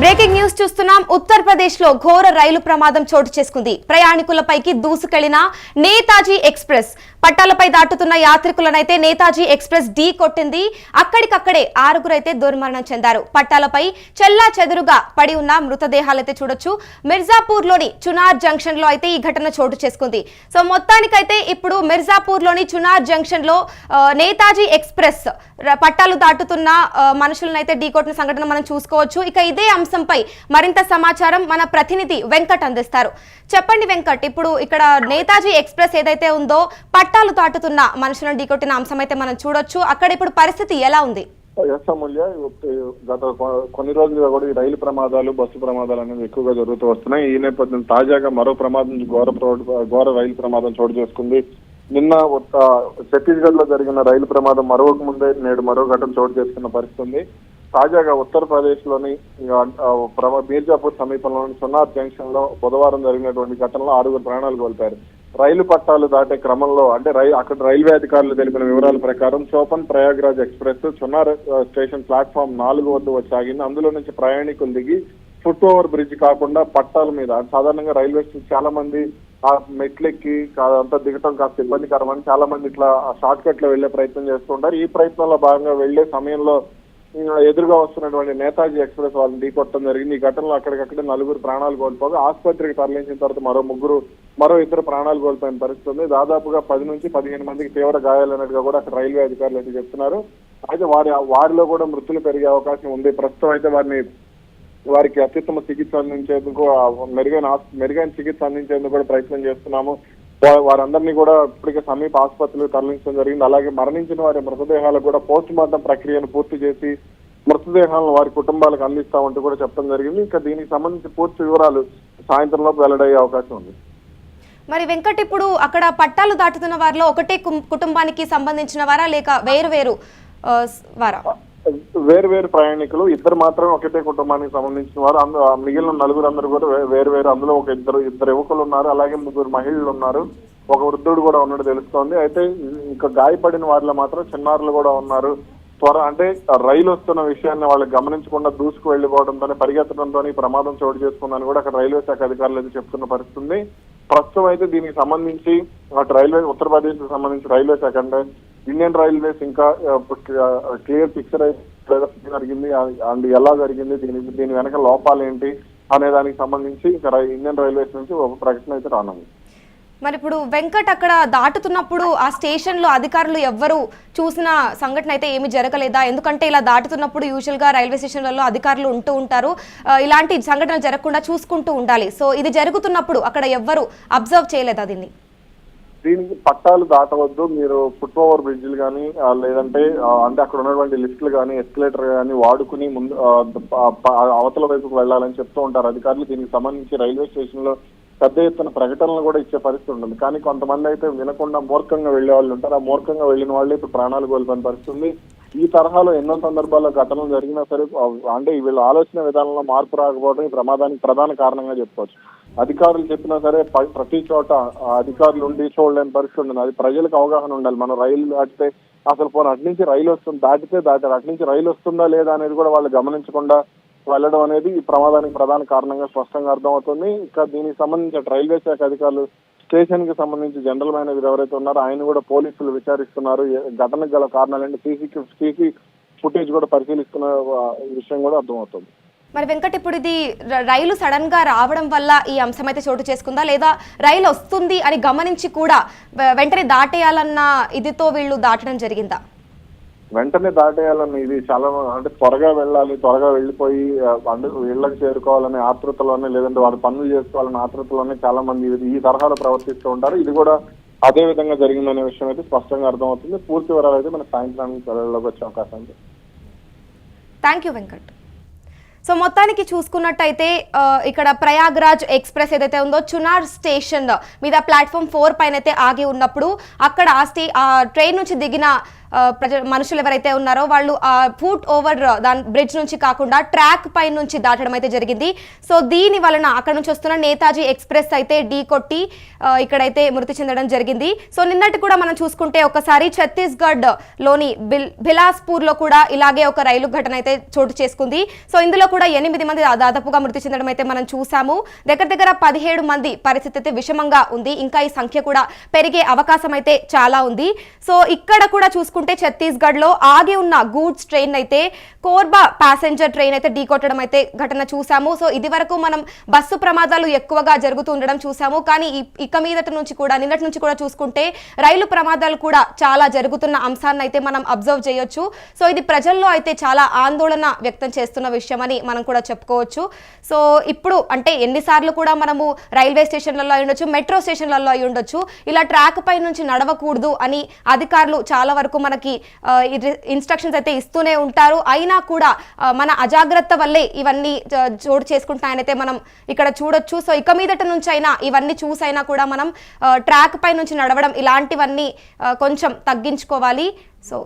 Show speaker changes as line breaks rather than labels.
Breaking news చూస్తున్నాం. ఉత్తరప్రదేశ్ లో ఘోర రైలు ప్రమాదం చోటు చేసుకుంది. ప్రయాణికులపైకి దూసుకెళ్లిన నేతాజీ ఎక్స్ప్రెస్ పట్టాలపై దాటుతున్న యాత్రికులనైతే నేతాజీ ఎక్స్ప్రెస్ ఢీ కొట్టింది. అక్కడికక్కడే 6గురైతే దుర్మరణం చెందారు. పట్టాలపై చెల్లా చెదురుగా పడి ఉన్న మృతదేహాలైతే చూడొచ్చు. మిర్జాపూర్ లోని చునార్ జంక్షన్ లో అయితే ఈ ఘటన చోటు చేసుకుంది. సో మొత్తానికైతే ఇప్పుడు మిర్జాపూర్ లోని చునార్ జంక్షన్ లో నేతాజీ ఎక్స్ప్రెస్ పట్టాలు దాటుతున్న మనుషులనైతే ఢీ కొట్టిన సంఘటన మనం చూసుకోవచ్చు. ఇక ఇదే అంశంపై మరింత సమాచారం మన ప్రతినిధి వెంకట్ అందిస్తారు. చెప్పండి వెంకట్, ఇప్పుడు ఇక్కడ నేతాజీ ఎక్స్ప్రెస్ ఏదైతే ఉందో పట్టాలు దాటుతున్న మనుషులను ఢీకొట్టిన అంశం అయితే మనం చూడొచ్చు. అక్కడ ఇప్పుడు పరిస్థితి ఎలా ఉంది?
గత కొన్ని రోజులుగా కూడా ఈ రైలు ప్రమాదాలు, బస్సు ప్రమాదాలు అనేవి ఎక్కువగా జరుగుతూ వస్తున్నాయి. ఈ నేపథ్యం తాజాగా మరో ప్రమాదం, ఘోర రైలు ప్రమాదం చోటు చేసుకుంది. నిన్న ఛత్తీస్గఢ్ లో జరిగిన రైలు ప్రమాదం మరొక ముందే నేడు మరో ఘటన చోటు చేసుకున్న పరిస్థితి. తాజాగా ఉత్తరప్రదేశ్ లోని మీర్జాపూర్ సమీపంలోని సునార్ జంక్షన్ లో బుధవారం జరిగినటువంటి ఘటనలో 6గురు ప్రాణాలు కోల్పోయారు. రైలు పట్టాలు దాటే క్రమంలో అక్కడ రైల్వే అధికారులు తెలిపిన వివరాల ప్రకారం చోపన్ Prayagraj express Chunar station platform 4 వద్ద వచ్చి ఆగింది. అందులో నుంచి ప్రయాణికులు దిగి ఫుట్ ఓవర్ బ్రిడ్జ్ కాకుండా పట్టాల మీద, సాధారణంగా రైల్వే స్టేషన్ చాలా మంది ఆ మెట్లెక్కి అంతా దిగటం కాస్త ఇబ్బందికరమని చాలా మంది ఇట్లా షార్ట్ కట్ లో వెళ్లే ప్రయత్నం చేస్తుంటారు. ఈ ప్రయత్నంలో భాగంగా వెళ్లే సమయంలో ఎదురుగా వస్తున్నటువంటి నేతాజీ ఎక్స్ప్రెస్ వాళ్ళని ఢీకొట్టడం జరిగింది. ఈ ఘటనలో అక్కడికక్కడే 4గురు ప్రాణాలు కోల్పోగా ఆసుపత్రికి తరలించిన తర్వాత మరో 2 ప్రాణాలు కోల్పోయిన పరిస్థితి ఉంది. దాదాపుగా 10 నుంచి 15 మందికి తీవ్ర గాయాలన్నట్టుగా కూడా అక్కడ రైల్వే అధికారులు అయితే చెప్తున్నారు. అయితే వారిలో కూడా మృతులు పెరిగే అవకాశం ఉంది. ప్రస్తుతం అయితే వారికి అత్యుత్తమ చికిత్స అందించేందుకు, మెరుగైన చికిత్స అందించేందుకు కూడా ప్రయత్నం చేస్తున్నాము. వారందరినీ కూడా ఇప్పటికే సమీప ఆసుపత్రులకు తరలించడం జరిగింది. అలాగే మరణించిన వారి మృతదేహాలకు కూడా పోస్ట్ మార్టం ప్రక్రియను పూర్తి చేసి మృతదేహాలను వారి కుటుంబాలకు అందిస్తామంటూ కూడా చెప్పడం జరిగింది. ఇంకా దీనికి సంబంధించి పూర్తి వివరాలు సాయంత్రంలోపు వెల్లడయ్యే అవకాశం ఉంది.
మరి వెంకట్, ఇప్పుడు అక్కడ పట్టాలు దాటుతున్న వారిలో ఒకటే కుటుంబానికి సంబంధించిన వారా లేక వేరు వారా?
వేరు ప్రయాణికులు, 2 మాత్రమే ఒకటే కుటుంబానికి సంబంధించిన వారు. మిగిలిన 4గురు అందరూ కూడా వేరు. అందులో ఇద్దరు యువకులు ఉన్నారు, అలాగే 3 మహిళలు ఉన్నారు, ఒక వృద్ధుడు కూడా ఉన్నట్టు తెలుస్తోంది. అయితే ఇంకా గాయపడిన వారిలో మాత్రం చిన్నారులు కూడా ఉన్నారు. అంటే రైలు వస్తున్న విషయాన్ని వాళ్ళు గమనించకుండా దూసుకు వెళ్లిపోవడంతో, పరిగెత్తడంతో ప్రమాదం చోటు చేసుకుందని కూడా అక్కడ రైల్వే శాఖ అధికారులు అయితే చెప్తున్న పరిస్థితి. ప్రస్తుతం అయితే దీనికి సంబంధించి ఉత్తరప్రదేశ్ కు సంబంధించి రైల్వే శాఖ అంటే ఇండియన్ రైల్వేస్ ఇంకా క్లియర్ పిక్చర్ అయితే జరిగింది అండ్ ఎలా జరిగింది, దీని వెనక లోపాలు ఏంటి అనే దానికి సంబంధించి ఇండియన్ రైల్వేస్ నుంచి ఒక ప్రకటన అయితే రానుంది.
మరి ఇప్పుడు వెంకట్, అక్కడ దాటుతున్నప్పుడు ఆ స్టేషన్ లో అధికారులు ఎవ్వరు చూసిన సంఘటన అయితే ఏమి జరగలేదా? ఎందుకంటే ఇలా దాటుతున్నప్పుడు యూజువల్ గా రైల్వే స్టేషన్లలో అధికారులు ఉంటూ ఉంటారు, ఇలాంటి సంఘటనలు జరగకుండా చూసుకుంటూ ఉండాలి. సో ఇది జరుగుతున్నప్పుడు అక్కడ ఎవ్వరు అబ్జర్వ్ చేయలేదా
దీనికి పట్టాలు దాటవద్దు, మీరు ఫుట్ ఓవర్ బ్రిడ్జ్లు కానీ లేదంటే అక్కడ ఉన్నటువంటి లిఫ్ట్లు కానీ ఎస్కలేటర్ కానీ వాడుకుని ముందు అవతల వైపుకు వెళ్లాలని చెప్తూ ఉంటారు అధికారులు. దీనికి సంబంధించి రైల్వే స్టేషన్ లో పెద్ద ఎత్తున ప్రకటనలు కూడా ఇచ్చే పరిస్థితి ఉంటుంది. కానీ కొంతమంది అయితే వినకుండా మూర్ఖంగా వెళ్లే వాళ్ళు ఉంటారు. ఆ మూర్ఖంగా వెళ్లిన వాళ్ళు ఇప్పుడు ప్రాణాలు కోల్పోయిన పరిస్థితి. ఈ తరహాలో ఎన్నో సందర్భాల్లో ఘటనలు జరిగినా సరే వీళ్ళ ఆలోచన విధానంలో మార్పు రాకపోవడం ఈ ప్రమాదానికి ప్రధాన కారణంగా చెప్పుకోవచ్చు. అధికారులు చెప్పినా సరే ప్రతి చోట అధికారులు ఉండి చూడలేని పరిస్థితి ఉంటుంది. అది ప్రజలకు అవగాహన ఉండాలి. మనం రైలు దాటితే అసలు అటు నుంచి రైలు వస్తుంది, దాటారు, అటు నుంచి రైలు వస్తుందా లేదా అనేది కూడా వాళ్ళు గమనించకుండా వెళ్ళడం అనేది ఈ ప్రమాదానికి ప్రధాన కారణంగా స్పష్టంగా అర్థమవుతుంది. ఇంకా దీనికి సంబంధించి రైల్వే శాఖ అధికారులు స్టేషన్ కి సంబంధించి జనరల్ మేనేజర్ ఎవరైతే ఉన్నారో ఆయన కూడా పోలీసులు విచారిస్తున్నారు. ఘటనకు గల కారణాలంటే సీసీ ఫుటేజ్ కూడా పరిశీలిస్తున్న విషయం కూడా అర్థమవుతుంది.
మరి వెంకట్, ఇప్పుడు ఇది రైలు సడన్ గా రావడం వల్ల ఈ అంశం అయితే చోటు చేసుకుందా, లేదా రైలు వస్తుంది అని గమనించి కూడా వెంటనే దాటేయాలన్న ఇదితో వీళ్ళు దాటడం జరిగిందా?
వెంటనే దాటేయాలని, ఇది చాలా త్వరగా వెళ్ళాలి, త్వరగా వెళ్ళిపోయి ఇళ్లకు చేరుకోవాలనే ఆతృతలోనే, లేదంటే వాళ్ళ పనులు చేసుకోవాలనే ఆతృతలోనే చాలా మంది ఈ తరహాలో ప్రవర్తిస్తూ ఉంటారు. ఇది కూడా అదే విధంగా జరిగిందనే విషయం అయితే స్పష్టంగా అర్థమవుతుంది. పూర్తి వివరాలు అయితే మన సాయంత్రానికి త్వరలోకి వచ్చే అవకాశం ఉంది.
Thank you Venkat. సో మొత్తానికి చూసుకున్నట్టయితే ఇక్కడ ప్రయాగ్రాజ్ ఎక్స్ప్రెస్ ఏదైతే ఉందో చునార్ స్టేషన్ మీద ప్లాట్ఫామ్ 4 పైన అయితే ఆగి ఉన్నప్పుడు అక్కడ ఆ ట్రైన్ నుంచి దిగిన మనుషులు ఎవరైతే ఉన్నారో వాళ్ళు ఫుట్ ఓవర్ దాని బ్రిడ్జ్ నుంచి కాకుండా ట్రాక్ పై నుంచి దాటడం అయితే జరిగింది. సో దీని వలన అక్కడ నుంచి వస్తున్న నేతాజీ ఎక్స్ప్రెస్ అయితే ఢీ కొట్టి ఇక్కడైతే మృతి చెందడం జరిగింది. సో నిన్నటి కూడా మనం చూసుకుంటే ఒకసారి ఛత్తీస్గఢ్ లోని బిలాస్పూర్ లో కూడా ఇలాగే ఒక రైలు ఘటన అయితే చోటు చేసుకుంది. సో ఇందులో కూడా 8 మంది దాదాపుగా మృతి చెందడం అయితే మనం చూసాము. దగ్గర 17 మంది పరిస్థితి అయితే విషమంగా ఉంది. ఇంకా ఈ సంఖ్య కూడా పెరిగే అవకాశం అయితే చాలా ఉంది. సో ఇక్కడ కూడా చూసుకుంటే ఛత్తీస్గఢ్ లో ఆగి ఉన్న గూడ్స్ ట్రైన్ అయితే కోర్బా ప్యాసింజర్ ట్రైన్ అయితే ఢీకొట్టడం అయితే ఘటన చూసాము. సో ఇది వరకు మనం బస్సు ప్రమాదాలు ఎక్కువగా జరుగుతూ ఉండడం చూసాము. కానీ ఇక మీదటి నుంచి కూడా నిన్నటి నుంచి కూడా చూసుకుంటే రైలు ప్రమాదాలు కూడా చాలా జరుగుతున్న అంశాన్ని అయితే మనం అబ్జర్వ్ చేయొచ్చు. సో ఇది ప్రజల్లో అయితే చాలా ఆందోళన వ్యక్తం చేస్తున్న విషయం అని మనం కూడా చెప్పుకోవచ్చు. సో ఇప్పుడు అంటే ఎన్నిసార్లు కూడా మనము రైల్వే స్టేషన్లలో అయి ఉండొచ్చు, మెట్రో స్టేషన్లలో అయి ఉండొచ్చు, ఇలా ట్రాక్ పై నుంచి నడవకూడదు అని అధికారులు చాలా వరకు మనకి ఇన్స్ట్రక్షన్స్ అయితే ఇస్తూనే ఉంటారు. అయినా కూడా మన అజాగ్రత్త వల్లే ఇవన్నీ చోటు చేసుకుంటాయనైతే మనం ఇక్కడ చూడొచ్చు. సో ఇక మీదట నుంచి అయినా ఇవన్నీ చూసైనా కూడా మనం ట్రాక్ పై నుంచి నడవడం ఇలాంటివన్నీ కొంచెం తగ్గించుకోవాలి. సో